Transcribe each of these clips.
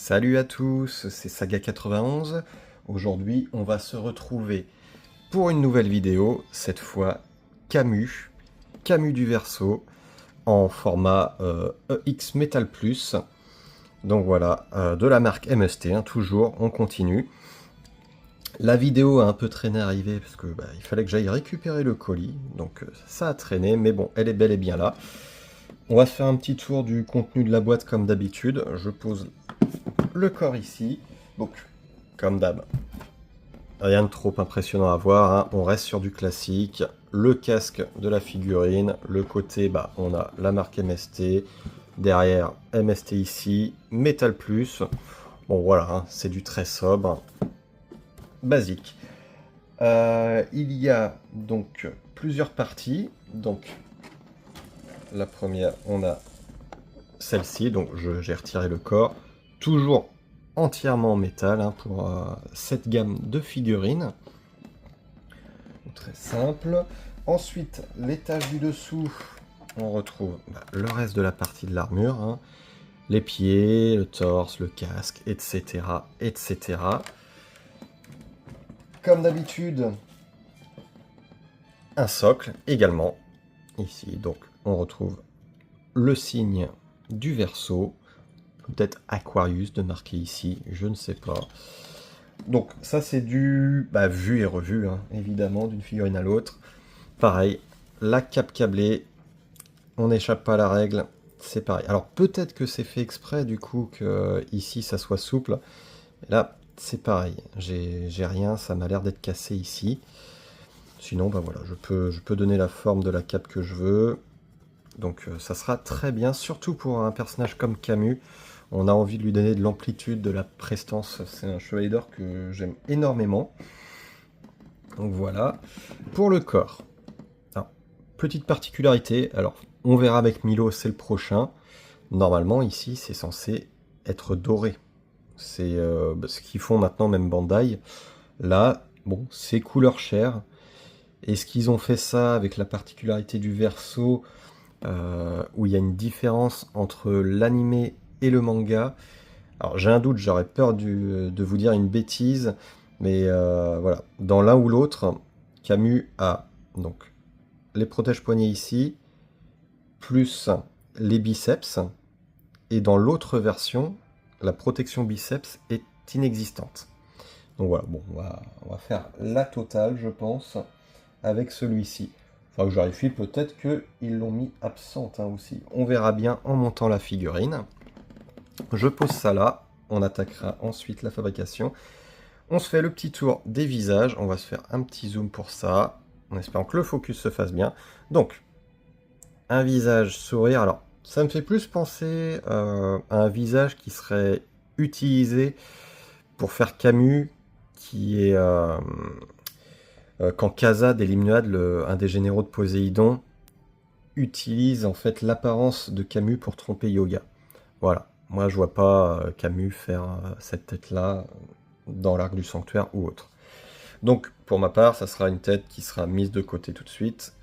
Salut à tous, c'est Saga91. Aujourd'hui, on va se retrouver pour une nouvelle vidéo, cette fois Camus du Verseau, en format EX Metal Plus. Donc voilà, de la marque MST, hein, toujours, on continue. La vidéo a un peu traîné à arriver parce que il fallait que j'aille récupérer le colis, donc ça a traîné, mais bon, elle est bel et bien là. On va se faire un petit tour du contenu de la boîte comme d'habitude. Je pose le corps ici, donc comme d'hab, rien de trop impressionnant à voir, hein. On reste sur du classique, le casque de la figurine, le côté, on a la marque MST, derrière MST ici, Metal Plus, bon voilà, hein, c'est du très sobre, basique. Il y a donc plusieurs parties, donc la première, on a celle-ci, donc j'ai retiré le corps, toujours entièrement en métal, hein, pour cette gamme de figurines. Très simple. Ensuite, l'étage du dessous, on retrouve le reste de la partie de l'armure, hein, les pieds, le torse, le casque, etc., etc. Comme d'habitude, un socle également, ici, donc on retrouve le signe du Verseau, peut-être Aquarius de marquer ici, je ne sais pas. Donc ça c'est du vu et revu, hein, évidemment, d'une figurine à l'autre. Pareil, la cape câblée, on n'échappe pas à la règle, c'est pareil. Alors peut-être que c'est fait exprès du coup que ici ça soit souple. Et là c'est pareil, j'ai rien, ça m'a l'air d'être cassé ici. Sinon voilà, je peux donner la forme de la cape que je veux. Donc ça sera très bien, surtout pour un personnage comme Camus. On a envie de lui donner de l'amplitude, de la prestance. C'est un chevalier d'or que j'aime énormément. Donc voilà. Pour le corps. Alors, petite particularité. Alors, on verra avec Milo, c'est le prochain. Normalement, ici, c'est censé être doré. C'est ce qu'ils font maintenant, même Bandai. Là, bon, c'est couleur chair. Est-ce qu'ils ont fait ça avec la particularité du Verseau, où il y a une différence entre l'animé et le manga? Alors j'ai un doute, j'aurais peur de vous dire une bêtise, mais voilà, dans l'un ou l'autre, Camus a donc les protège-poignets ici, plus les biceps, et dans l'autre version, la protection biceps est inexistante. Donc voilà, bon, on va faire la totale, je pense, avec celui-ci. Enfin, je vérifie peut-être qu'ils l'ont mis absente, hein, aussi. On verra bien en montant la figurine. Je pose ça là, on attaquera ensuite la fabrication. On se fait le petit tour des visages, on va se faire un petit zoom pour ça, en espérant que le focus se fasse bien. Donc, un visage sourire, alors ça me fait plus penser à un visage qui serait utilisé pour faire Camus, qui est quand Kazad et Limnuad, un des généraux de Poséidon, utilise en fait l'apparence de Camus pour tromper Yoga. Voilà. Moi, je vois pas Camus faire cette tête-là dans l'Arc du Sanctuaire ou autre. Donc, pour ma part, ça sera une tête qui sera mise de côté tout de suite.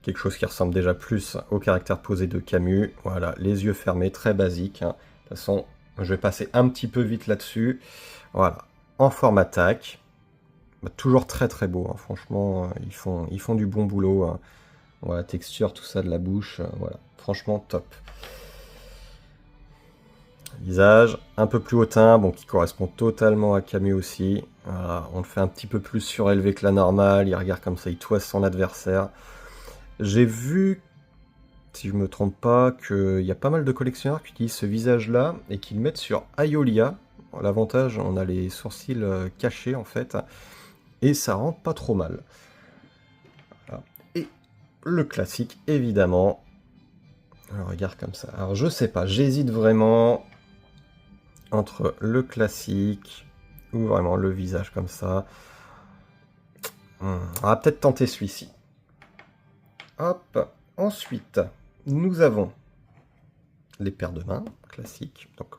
Quelque chose qui ressemble déjà plus au caractère posé de Camus. Voilà, les yeux fermés, très basique, hein. De toute façon, je vais passer un petit peu vite là-dessus. Voilà, en forme attaque. Toujours très très beau, hein. Franchement, ils font du bon boulot, hein. Voilà, texture, tout ça de la bouche, voilà, franchement top. Visage un peu plus hautain, bon, qui correspond totalement à Camus aussi. Voilà, on le fait un petit peu plus surélevé que la normale, il regarde comme ça, il toise son adversaire. J'ai vu, si je me trompe pas, qu'il y a pas mal de collectionneurs qui utilisent ce visage-là et qui le mettent sur Aiolia. L'avantage, on a les sourcils cachés en fait, et ça rend pas trop mal. Voilà. Et le classique, évidemment. Un regard comme ça. Alors je sais pas, j'hésite vraiment entre le classique ou vraiment le visage comme ça. On va peut-être tenter celui-ci. Hop. Ensuite, nous avons les paires de mains classiques, donc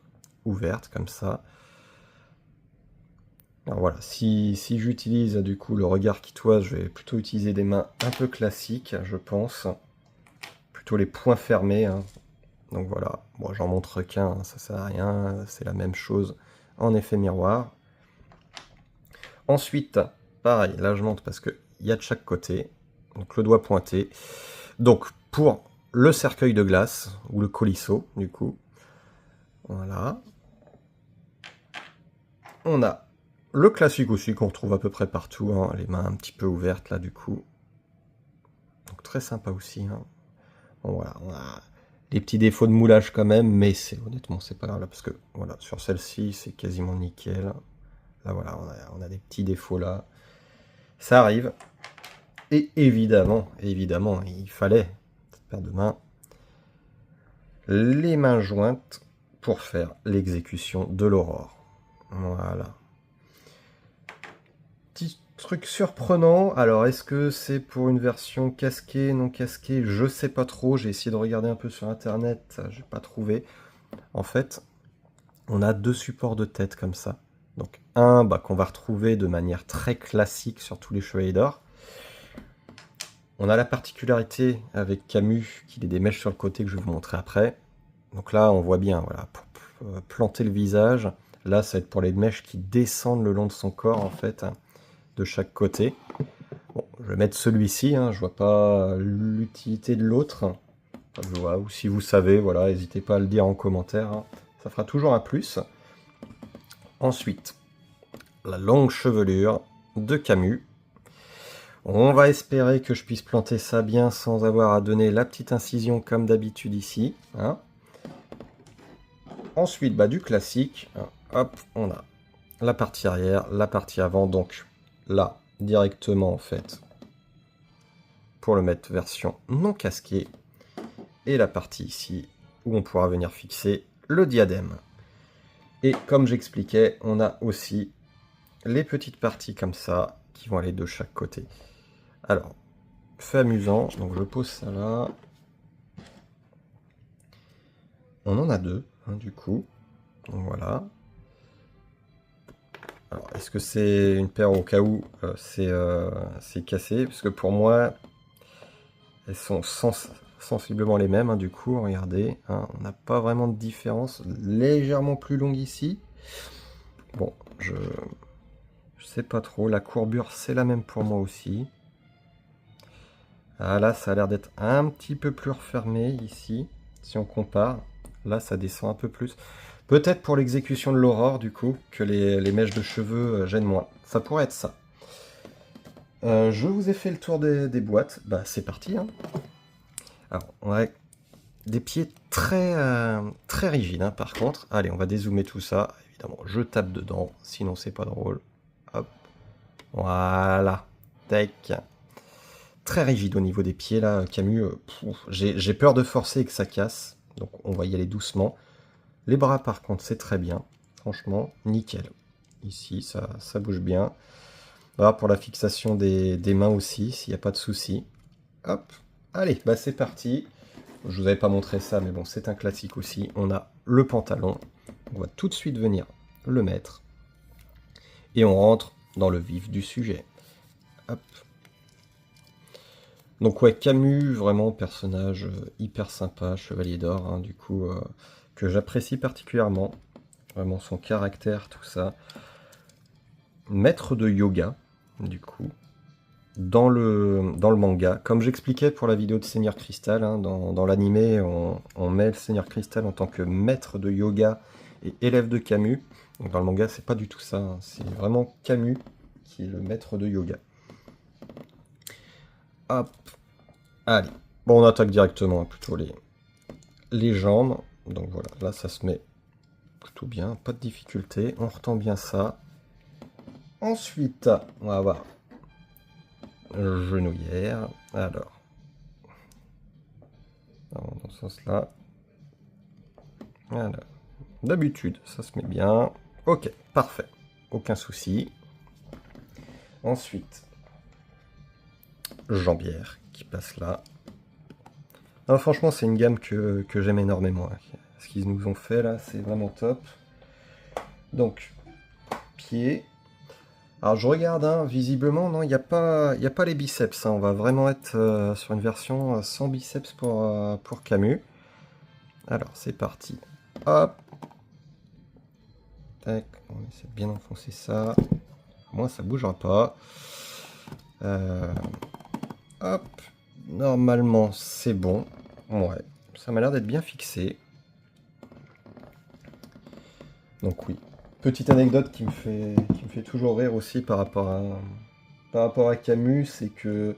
ouvertes comme ça. Alors voilà, si j'utilise du coup le regard qui toise, je vais plutôt utiliser des mains un peu classiques, je pense. Plutôt les poings fermés, hein. Donc voilà, bon, j'en montre qu'un, hein, ça sert à rien, c'est la même chose en effet miroir. Ensuite, pareil, là je montre parce qu'il y a de chaque côté, donc le doigt pointé. Donc pour le cercueil de glace, ou le colisseau du coup, voilà. On a le classique aussi qu'on retrouve à peu près partout, hein, les mains un petit peu ouvertes là du coup. Donc très sympa aussi. Hein. Bon, voilà, on a des petits défauts de moulage quand même, mais honnêtement c'est pas grave là, parce que voilà, sur celle-ci c'est quasiment nickel. Là voilà, on a des petits défauts là. Ça arrive. Et évidemment, il fallait, cette paire de mains, les mains jointes pour faire l'exécution de l'aurore. Voilà. Petit truc surprenant. Alors, est-ce que c'est pour une version casquée, non casquée? Je sais pas trop. J'ai essayé de regarder un peu sur internet. J'ai pas trouvé. En fait, on a deux supports de tête comme ça. Donc, un qu'on va retrouver de manière très classique sur tous les chevaliers d'or. On a la particularité avec Camus qu'il ait des mèches sur le côté que je vais vous montrer après. Donc là, on voit bien, voilà, pour planter le visage. Là, ça va être pour les mèches qui descendent le long de son corps, en fait, hein, de chaque côté. Bon, je vais mettre celui-ci, hein, je vois pas l'utilité de l'autre. Enfin, ou si vous savez, voilà, n'hésitez pas à le dire en commentaire. Hein. Ça fera toujours un plus. Ensuite, la longue chevelure de Camus. On va espérer que je puisse planter ça bien sans avoir à donner la petite incision comme d'habitude ici. Hein. Ensuite, du classique, hop, on a la partie arrière, la partie avant, donc là, directement en fait, pour le mettre version non casquée, et la partie ici, où on pourra venir fixer le diadème. Et comme j'expliquais, on a aussi les petites parties comme ça, qui vont aller de chaque côté. Alors, fait amusant, donc je pose ça là. On en a deux, hein, du coup. Donc voilà. Alors, est-ce que c'est une paire au cas où c'est cassé? Parce que pour moi, elles sont sensiblement les mêmes, hein, du coup, regardez. Hein, on n'a pas vraiment de différence. Légèrement plus longue ici. Bon, je sais pas trop. La courbure, c'est la même pour moi aussi. Ah, là, ça a l'air d'être un petit peu plus refermé ici, si on compare. Là, ça descend un peu plus. Peut-être pour l'exécution de l'aurore, du coup, que les mèches de cheveux gênent moins. Ça pourrait être ça. Je vous ai fait le tour des boîtes. C'est parti. Hein. Alors, on a des pieds très, très rigides, hein, par contre. Allez, on va dézoomer tout ça. Évidemment, je tape dedans, sinon c'est pas drôle. Hop. Voilà. Tac. Très rigide au niveau des pieds, là, Camus. J'ai peur de forcer et que ça casse. Donc, on va y aller doucement. Les bras, par contre, c'est très bien. Franchement, nickel. Ici, ça bouge bien. Voilà, pour la fixation des mains aussi, s'il n'y a pas de souci. Hop. Allez, c'est parti. Je vous avais pas montré ça, mais bon, c'est un classique aussi. On a le pantalon. On va tout de suite venir le mettre. Et on rentre dans le vif du sujet. Hop. Donc ouais, Camus, vraiment personnage hyper sympa, chevalier d'or, hein, du coup, que j'apprécie particulièrement. Vraiment son caractère, tout ça. Maître de yoga, du coup, dans le manga. Comme j'expliquais pour la vidéo de Seigneur Cristal, hein, dans l'animé, on met le Seigneur Cristal en tant que maître de yoga et élève de Camus. Donc dans le manga, c'est pas du tout ça. Hein. C'est vraiment Camus qui est le maître de yoga. Hop. Allez. Bon, on attaque directement, hein, plutôt les jambes. Donc voilà, là, ça se met plutôt bien. Pas de difficulté. On retend bien ça. Ensuite, on va avoir genouillère. Alors, dans ce sens-là. Voilà. D'habitude, ça se met bien. Ok, parfait. Aucun souci. Ensuite, jambière qui passe là. Alors, franchement, c'est une gamme que j'aime énormément. Hein. Ce qu'ils nous ont fait là, c'est vraiment top. Donc, pied. Alors je regarde, hein, visiblement, non, il n'y a pas les biceps. Hein. On va vraiment être sur une version sans biceps pour Camus. Alors, c'est parti. Hop. Tac, on essaie de bien enfoncer ça. Moi, ça bougera pas. Hop. Normalement, c'est bon. Ouais, ça m'a l'air d'être bien fixé. Donc oui. Petite anecdote qui me fait toujours rire aussi par rapport à Camus, c'est que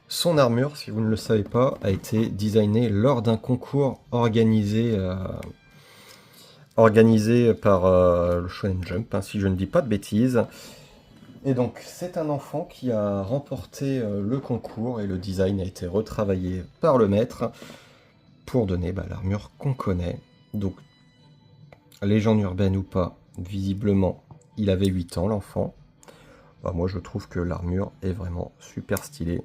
son armure, si vous ne le savez pas, a été designée lors d'un concours organisé par le Shonen Jump, hein, si je ne dis pas de bêtises. Et donc c'est un enfant qui a remporté le concours et le design a été retravaillé par le maître pour donner l'armure qu'on connaît. Donc légende urbaine ou pas, visiblement il avait 8 ans l'enfant. Moi je trouve que l'armure est vraiment super stylée.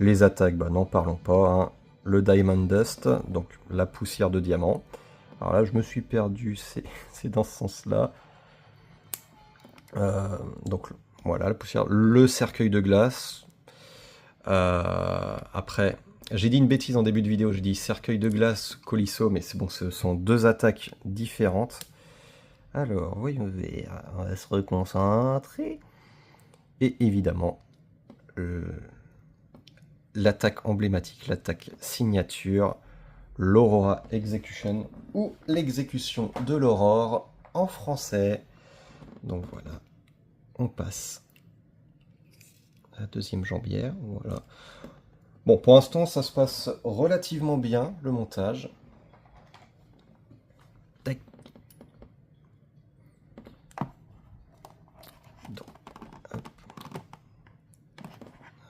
Les attaques, n'en parlons pas, hein. Le Diamond Dust, donc la poussière de diamant. Alors là je me suis perdu, c'est dans ce sens-là. Donc voilà, la poussière, le cercueil de glace. Après, j'ai dit une bêtise en début de vidéo, j'ai dit cercueil de glace, Colisso, mais c'est bon, ce sont deux attaques différentes. Alors, voyons voir, on va se reconcentrer. Et évidemment, l'attaque emblématique, l'attaque signature, l'Aurora Execution, ou l'exécution de l'aurore en français. Donc voilà, on passe à la deuxième jambière, voilà. Bon, pour l'instant, ça se passe relativement bien, le montage. Tac. Donc,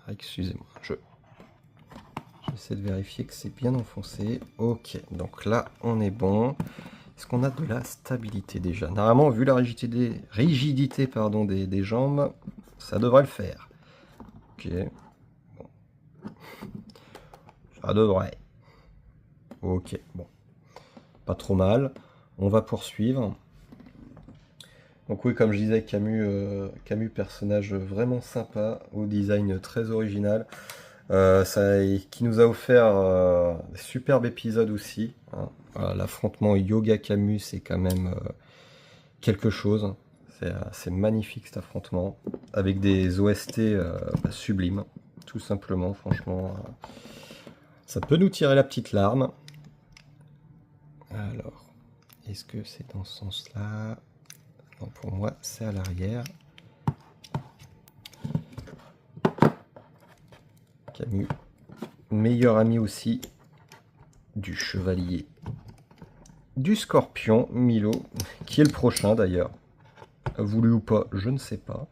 excusez-moi, j'essaie de vérifier que c'est bien enfoncé. Ok, donc là, on est bon. Est-ce qu'on a de la stabilité déjà? Normalement, vu la rigidité des jambes, ça devrait le faire. Ok. Bon. Ça devrait. Ok, bon. Pas trop mal. On va poursuivre. Donc oui, comme je disais, Camus personnage vraiment sympa, au design très original. Qui nous a offert un superbe épisode aussi. Hein. Voilà, l'affrontement Yoga Camus, c'est quand même quelque chose. C'est magnifique cet affrontement, avec des OST sublimes, tout simplement, franchement. Ça peut nous tirer la petite larme. Alors, est-ce que c'est dans ce sens-là? Non, pour moi, c'est à l'arrière. Camus, meilleur ami aussi du chevalier du scorpion, Milo, qui est le prochain d'ailleurs. Voulu ou pas, je ne sais pas.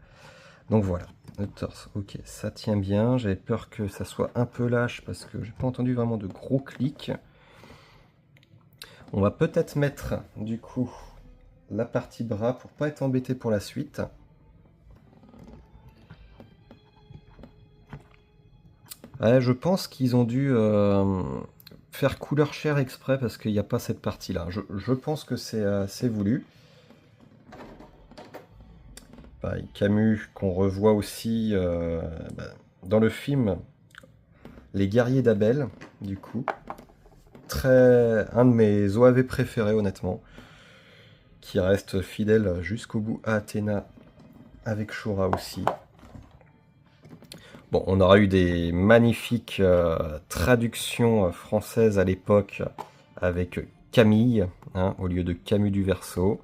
Donc voilà, le torse, ok, ça tient bien. J'avais peur que ça soit un peu lâche parce que j'ai pas entendu vraiment de gros clics. On va peut-être mettre du coup la partie bras pour pas être embêté pour la suite. Ouais, je pense qu'ils ont dû faire couleur chair exprès parce qu'il n'y a pas cette partie-là. Je pense que c'est voulu. Camus, qu'on revoit aussi dans le film Les Guerriers d'Abel, du coup. Un de mes OAV préférés, honnêtement. Qui reste fidèle jusqu'au bout à Athéna, avec Shura aussi. Bon, on aura eu des magnifiques traductions françaises à l'époque avec Camille, hein, au lieu de Camus du Verseau.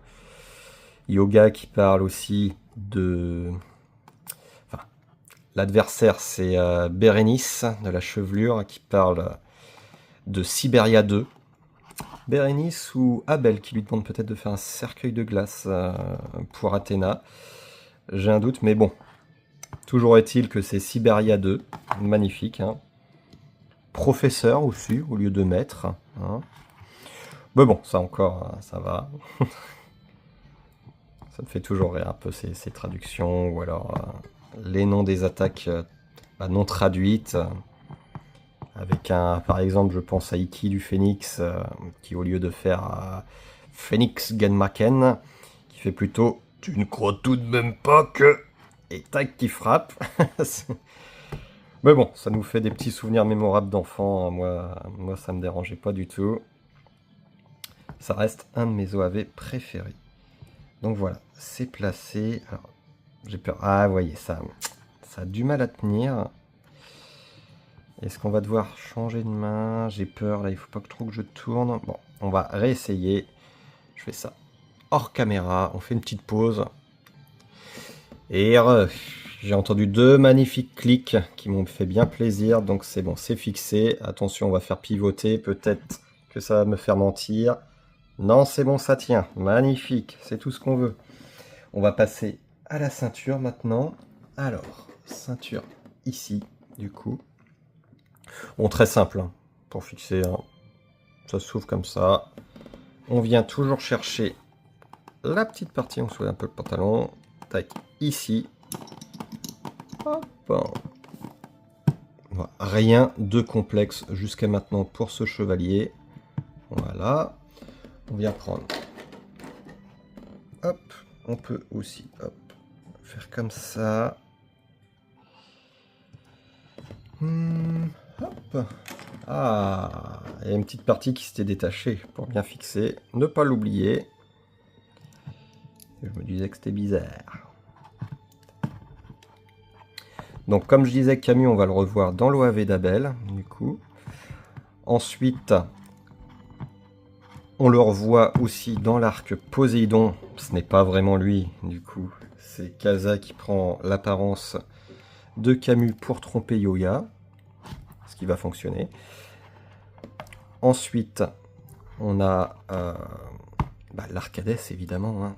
Yoga qui parle aussi de... Enfin, l'adversaire c'est Bérénice de la chevelure qui parle de Sibéria 2. Bérénice ou Abel qui lui demande peut-être de faire un cercueil de glace pour Athéna. J'ai un doute, mais bon. Toujours est-il que c'est Sibéria 2, magnifique. Hein. Professeur aussi, au lieu de maître. Hein. Mais bon, ça encore, ça va. Ça me fait toujours rire un peu ces traductions, ou alors les noms des attaques non traduites. Avec par exemple, je pense à Iki du Phénix, qui au lieu de faire Phoenix Genmaken, qui fait plutôt « Tu ne crois tout de même pas que... » et tac, qui frappe. Mais bon, ça nous fait des petits souvenirs mémorables d'enfants. Moi, ça me dérangeait pas du tout. Ça reste un de mes OAV préférés. Donc voilà, c'est placé. Alors, j'ai peur. Ah, vous voyez, ça a du mal à tenir. Est-ce qu'on va devoir changer de main? J'ai peur, là, il faut pas trop que je tourne. Bon, on va réessayer. Je fais ça hors caméra. On fait une petite pause. Et j'ai entendu 2 magnifiques clics qui m'ont fait bien plaisir. Donc c'est bon, c'est fixé. Attention, on va faire pivoter. Peut-être que ça va me faire mentir. Non, c'est bon, ça tient. Magnifique, c'est tout ce qu'on veut. On va passer à la ceinture maintenant. Alors, ceinture ici, du coup. Bon, très simple, hein, pour fixer. Hein. Ça s'ouvre comme ça. On vient toujours chercher la petite partie, on soulève un peu le pantalon. Tac, ici. Hop. Voilà. Rien de complexe jusqu'à maintenant pour ce chevalier. Voilà. On vient prendre. Hop. On peut aussi hop, faire comme ça. Hop. Ah, il y a une petite partie qui s'était détachée pour bien fixer. Ne pas l'oublier. Je me disais que c'était bizarre. Donc comme je disais, Camus, on va le revoir dans l'OAV d'Abel, du coup. Ensuite, on le revoit aussi dans l'arc Poséidon. Ce n'est pas vraiment lui, du coup. C'est Kaza qui prend l'apparence de Camus pour tromper Yoya. Ce qui va fonctionner. Ensuite, on a l'Arcadès, évidemment, hein,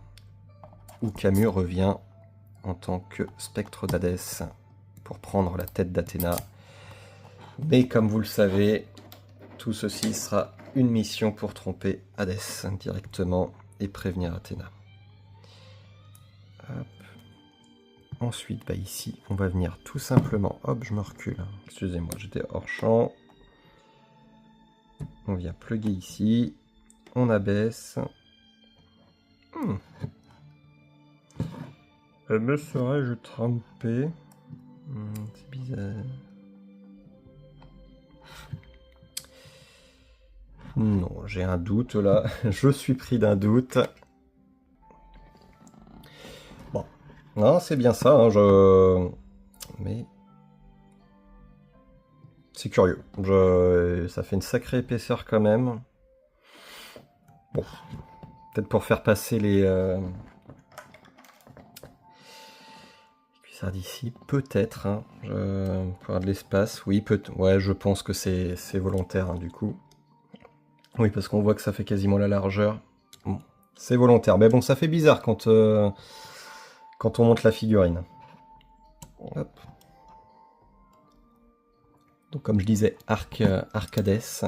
où Camus revient en tant que spectre d'Hadès pour prendre la tête d'Athéna. Mais comme vous le savez, tout ceci sera une mission pour tromper Hadès directement et prévenir Athéna. Hop. Ensuite, ici, on va venir tout simplement... Hop, je me recule. Excusez-moi, j'étais hors champ. On vient plugger ici. On abaisse. Me serais-je trompé? C'est bizarre. Non, j'ai un doute là. Je suis pris d'un doute. Bon. Non, c'est bien ça. Hein, Mais... C'est curieux. Ça fait une sacrée épaisseur quand même. Bon. Peut-être pour faire passer les cuissards d'ici. Peut-être. Hein. Pour avoir de l'espace. Oui, ouais, je pense que c'est volontaire hein, du coup. Oui, parce qu'on voit que ça fait quasiment la largeur. Bon, c'est volontaire. Mais bon, ça fait bizarre quand on monte la figurine. Hop. Donc comme je disais, Arcadès.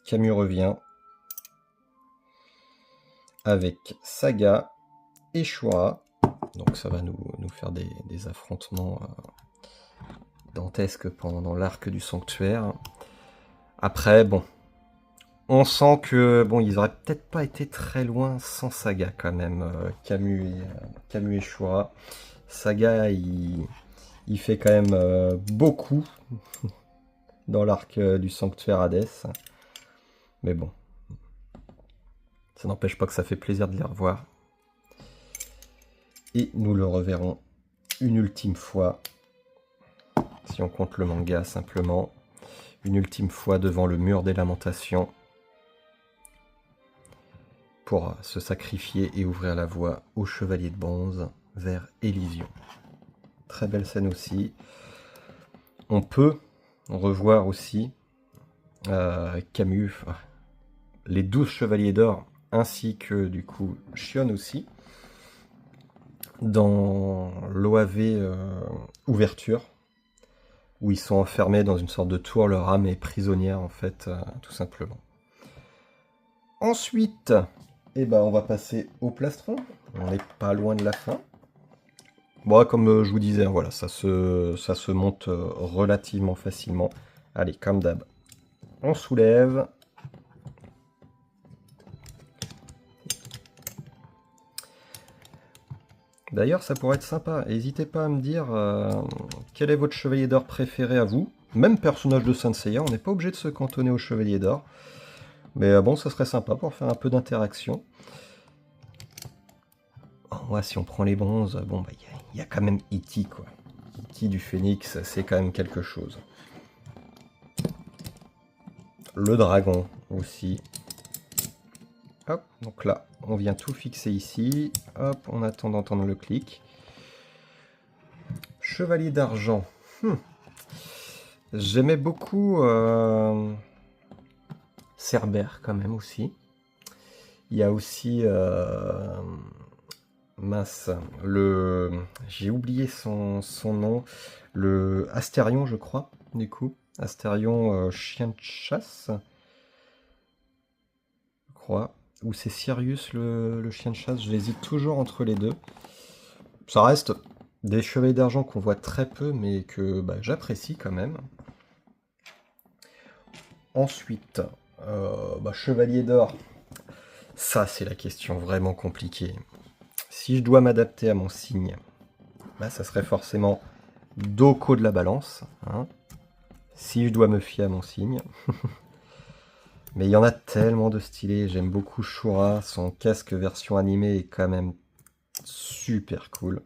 Camus revient. Avec Saga et Shura. Donc ça va nous faire des affrontements dantesques pendant l'arc du sanctuaire. Après, bon... On sent que bon, ils auraient peut-être pas été très loin sans Saga quand même, Camus et Shura. Saga, il fait quand même beaucoup dans l'arc du sanctuaire Hadès. Mais bon, ça n'empêche pas que ça fait plaisir de les revoir. Et nous le reverrons une ultime fois, si on compte le manga simplement, une ultime fois devant le mur des lamentations. Pour se sacrifier et ouvrir la voie au chevalier de bronze vers Élysion. Très belle scène aussi. On peut revoir aussi Camus, les 12 chevaliers d'or, ainsi que du coup Shion aussi, dans l'OAV ouverture, où ils sont enfermés dans une sorte de tour, leur âme est prisonnière en fait, tout simplement. Ensuite... on va passer au plastron. On n'est pas loin de la fin. Bon, comme je vous disais, voilà, ça se monte relativement facilement. Allez, comme d'hab, on soulève. D'ailleurs, ça pourrait être sympa. N'hésitez pas à me dire quel est votre chevalier d'or préféré à vous. Même personnage de Saint Seiya, on n'est pas obligé de se cantonner au chevalier d'or. Mais bon, ça serait sympa pour faire un peu d'interaction. Ouais, si on prend les bronzes, bon, bah, y a quand même E.T., quoi. E.T. du Phénix, c'est quand même quelque chose. Le dragon aussi. Hop, donc là, on vient tout fixer ici. Hop, on attend d'entendre le clic. Chevalier d'argent. J'aimais beaucoup Cerbère quand même aussi. Il y a aussi... mince, j'ai oublié son nom. Le Astérion, je crois, du coup. Astérion, chien de chasse. Je crois. Ou c'est Sirius, le chien de chasse. J'hésite toujours entre les deux. Ça reste des chevaliers d'argent qu'on voit très peu, mais que bah, j'apprécie quand même. Ensuite, chevalier d'or. Ça, c'est la question vraiment compliquée. Si je dois m'adapter à mon signe, bah, ça serait forcément Doko de la balance. Hein. Si je dois me fier à mon signe. Mais il y en a tellement de stylés. J'aime beaucoup Shura. Son casque version animée est quand même super cool.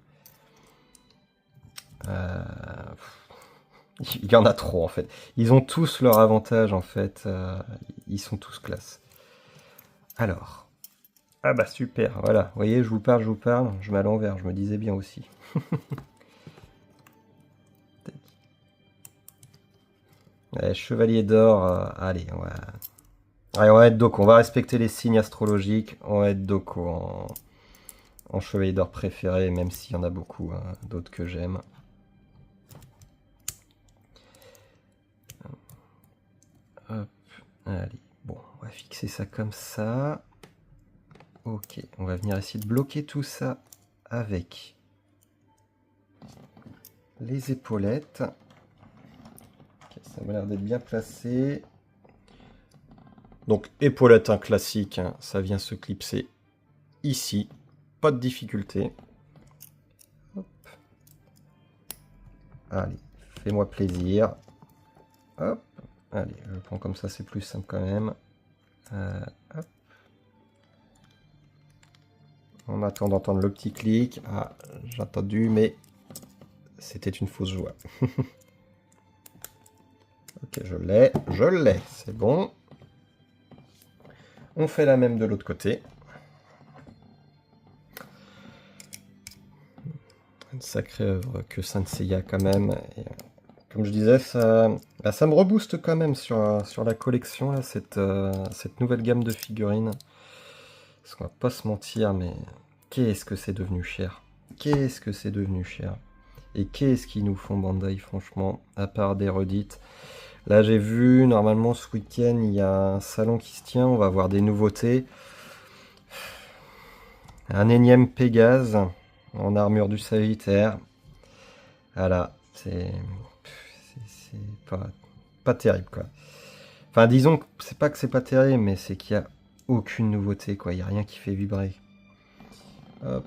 Il y en a trop en fait. Ils ont tous leur avantage en fait. Ils sont tous classe. Alors. Ah bah super, voilà. Vous voyez, je vous parle. Je mets à l'envers, je me disais bien aussi. Allez, chevalier d'or, allez, allez, on va être Doko. On va respecter les signes astrologiques. On va être Doko en chevalier d'or préféré, même s'il y en a beaucoup hein, d'autres que j'aime. Hop, allez, bon, on va fixer ça comme ça. Ok, on va venir essayer de bloquer tout ça avec les épaulettes. Okay, ça m'a l'air d'être bien placé. Donc, épaulettes hein, classique, hein, ça vient se clipser ici. Pas de difficulté. Hop. Allez, fais-moi plaisir. Hop. Allez, je prends comme ça, c'est plus simple quand même. Hop. On attend d'entendre le petit clic. Ah, j'ai entendu, mais c'était une fausse joie. Ok, je l'ai, c'est bon. On fait la même de l'autre côté. Une sacrée œuvre que Saint Seiya quand même. Et, comme je disais, ça me rebooste quand même sur la collection, là, cette nouvelle gamme de figurines. Parce qu'on va pas se mentir, mais qu'est-ce que c'est devenu cher. Qu'est-ce que c'est devenu cher. Et qu'est-ce qu'ils nous font Bandai, franchement, à part des redites. Là, j'ai vu, normalement, ce week-end, il y a un salon qui se tient, on va avoir des nouveautés. Un énième Pégase en armure du Sagittaire. Voilà, c'est pas terrible, quoi. Enfin, disons que c'est pas terrible, mais c'est qu'il y a aucune nouveauté, quoi. Il n'y a rien qui fait vibrer. Hop,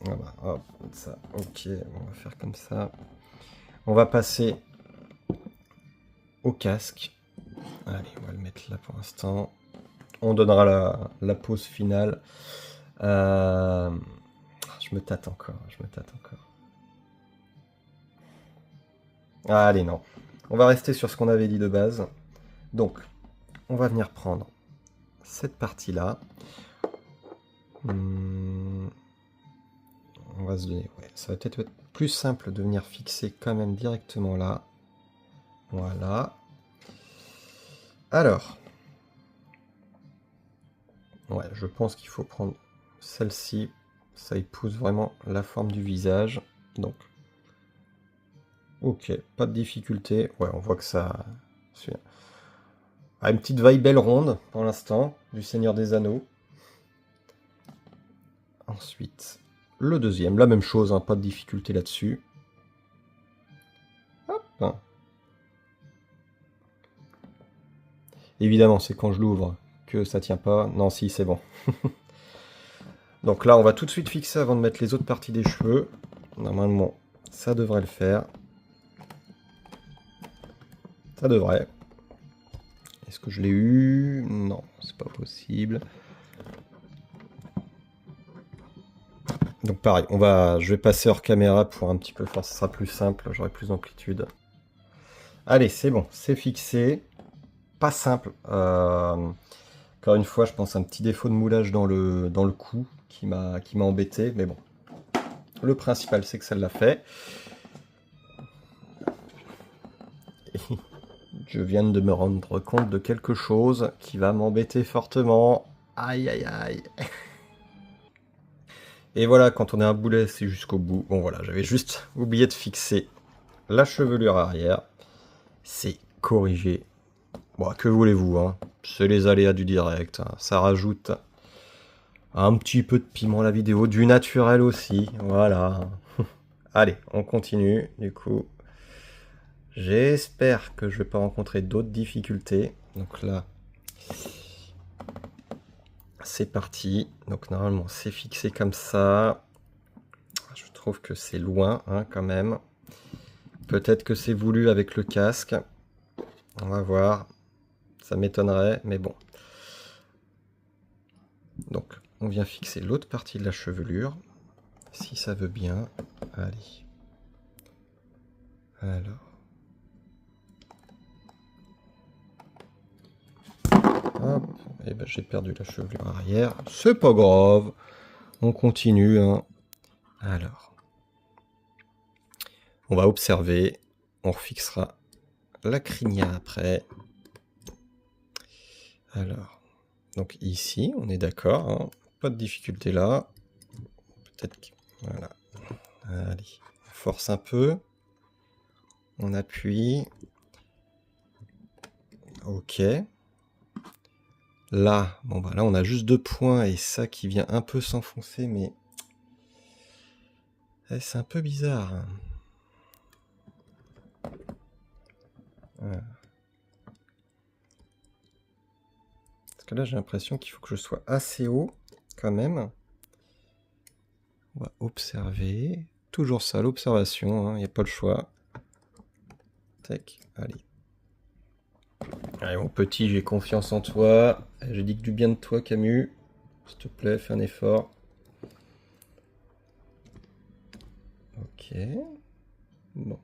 voilà, hop, ça, ok, on va faire comme ça. On va passer au casque. Allez, on va le mettre là pour l'instant. On donnera la pause finale. Je me tâte encore. Allez, non. On va rester sur ce qu'on avait dit de base. Donc, on va venir prendre cette partie-là. On va se donner... Ouais, ça va peut-être être plus simple de venir fixer quand même directement là. Voilà. Alors. Ouais, je pense qu'il faut prendre celle-ci. Ça épouse vraiment la forme du visage. Donc. Ok, pas de difficulté. Ouais, on voit que ça... Ah, une petite vibe ronde pour l'instant, du Seigneur des Anneaux. Ensuite, le deuxième, la même chose, hein, pas de difficulté là-dessus. Hop. Évidemment, c'est quand je l'ouvre que ça tient pas. Non, si, c'est bon. Donc là, on va tout de suite fixer avant de mettre les autres parties des cheveux. Normalement, ça devrait le faire. Ça devrait. Est-ce que je l'ai eu? Non, c'est pas possible. Donc pareil, je vais passer hors caméra pour un petit peu faire, ce sera plus simple, j'aurai plus d'amplitude. Allez, c'est bon, c'est fixé. Pas simple. Encore une fois, je pense un petit défaut de moulage dans le cou qui m'a embêté, mais bon. Le principal, c'est que ça l'a fait. Et je viens de me rendre compte de quelque chose qui va m'embêter fortement. Aïe, aïe, aïe. Et voilà, quand on est un boulet, c'est jusqu'au bout. Bon voilà, j'avais juste oublié de fixer la chevelure arrière. C'est corrigé. Bon, que voulez-vous, hein? C'est les aléas du direct. Hein. Ça rajoute un petit peu de piment à la vidéo, du naturel aussi. Voilà. Allez, on continue. Du coup, j'espère que je vais pas rencontrer d'autres difficultés. Donc là, c'est parti. Donc normalement, c'est fixé comme ça. Je trouve que c'est loin, hein, quand même. Peut-être que c'est voulu avec le casque. On va voir. Ça m'étonnerait, mais bon. Donc, on vient fixer l'autre partie de la chevelure. Si ça veut bien. Allez. Alors. Hop. Et ben, j'ai perdu la chevelure arrière. C'est pas grave. On continue. Hein. Alors. On va observer. On refixera la crinière après. Alors. Donc ici, on est d'accord. Hein. Pas de difficulté là. Peut-être que... Voilà. Allez. On force un peu. On appuie. Ok. Là, bon bah là on a juste 2 points et ça qui vient un peu s'enfoncer, mais c'est un peu bizarre. Voilà. Parce que là j'ai l'impression qu'il faut que je sois assez haut quand même. On va observer. Toujours ça, l'observation, il n'y a pas le choix. Tac, allez. Allez mon petit, j'ai confiance en toi. Je dis que du bien de toi Camus. S'il te plaît, fais un effort. Ok. Bon.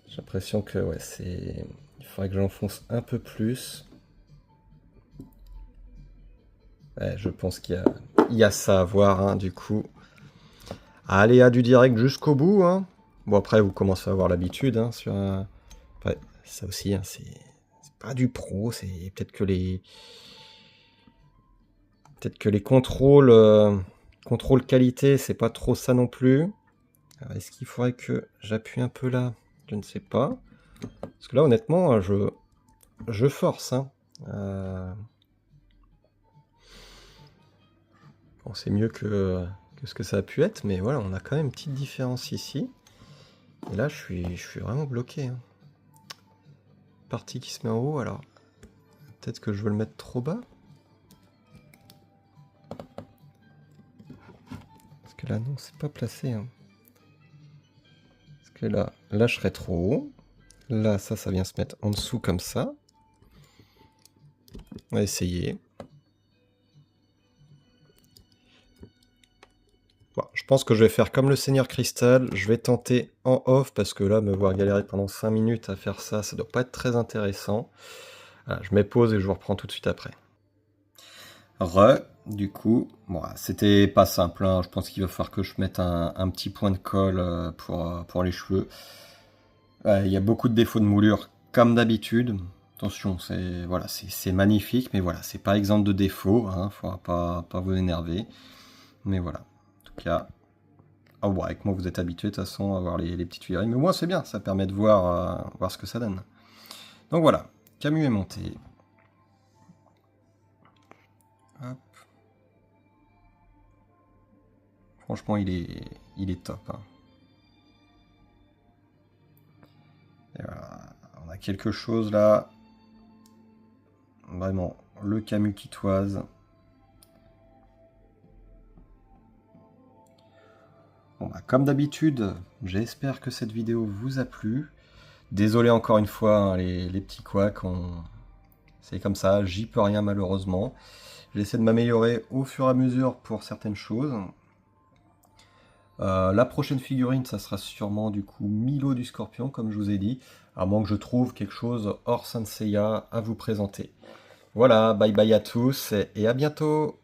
J'ai l'impression que ouais, c'est... Il faudrait que j'enfonce un peu plus. Ouais, je pense qu'il y a ça à voir, hein, du coup. Allez, à du direct jusqu'au bout. Hein. Bon, après, vous commencez à avoir l'habitude. Hein, sur un... Après, ça aussi, hein, c'est pas du pro. C'est peut-être que les... Peut-être que les contrôles... Contrôle qualité, c'est pas trop ça non plus. Est-ce qu'il faudrait que j'appuie un peu là? Je ne sais pas. Parce que là, honnêtement, je force. Hein. Bon, c'est mieux que ce que ça a pu être, mais voilà, on a quand même une petite différence ici. Et là, je suis vraiment bloqué. Hein. Partie qui se met en haut, alors peut-être que je veux le mettre trop bas. Parce que là, non, c'est pas placé. Hein. Parce que là, je serais trop haut. Là, ça vient se mettre en dessous comme ça. On va essayer. Bon, je pense que je vais faire comme le Seigneur Cristal. Je vais tenter en off parce que là, me voir galérer pendant 5 minutes à faire ça, ça doit pas être très intéressant. Voilà, je mets pause et je vous reprends tout de suite après. Du coup, bon, c'était pas simple. Hein. Je pense qu'il va falloir que je mette un petit point de colle pour les cheveux. Il y a beaucoup de défauts de moulure, comme d'habitude. Attention, c'est magnifique, mais voilà, c'est pas exemple de défaut. Hein. Faudra pas vous énerver. Mais voilà. En tout cas, oh, bon, avec moi, vous êtes habitué de toute façon à voir les petites tuileries. Mais moi, c'est bien, ça permet de voir ce que ça donne. Donc voilà, Camus est monté. Hop. Franchement, il est top. Hein. Et voilà, on a quelque chose là. Vraiment, le Camus qui toise. Bon, bah, comme d'habitude, j'espère que cette vidéo vous a plu. Désolé encore une fois, hein, les petits couacs, c'est comme ça, j'y peux rien malheureusement. J'essaie de m'améliorer au fur et à mesure pour certaines choses. La prochaine figurine, ça sera sûrement du coup Milo du Scorpion, comme je vous ai dit, à moins que je trouve quelque chose hors Saint Seiya à vous présenter. Voilà, bye bye à tous et à bientôt!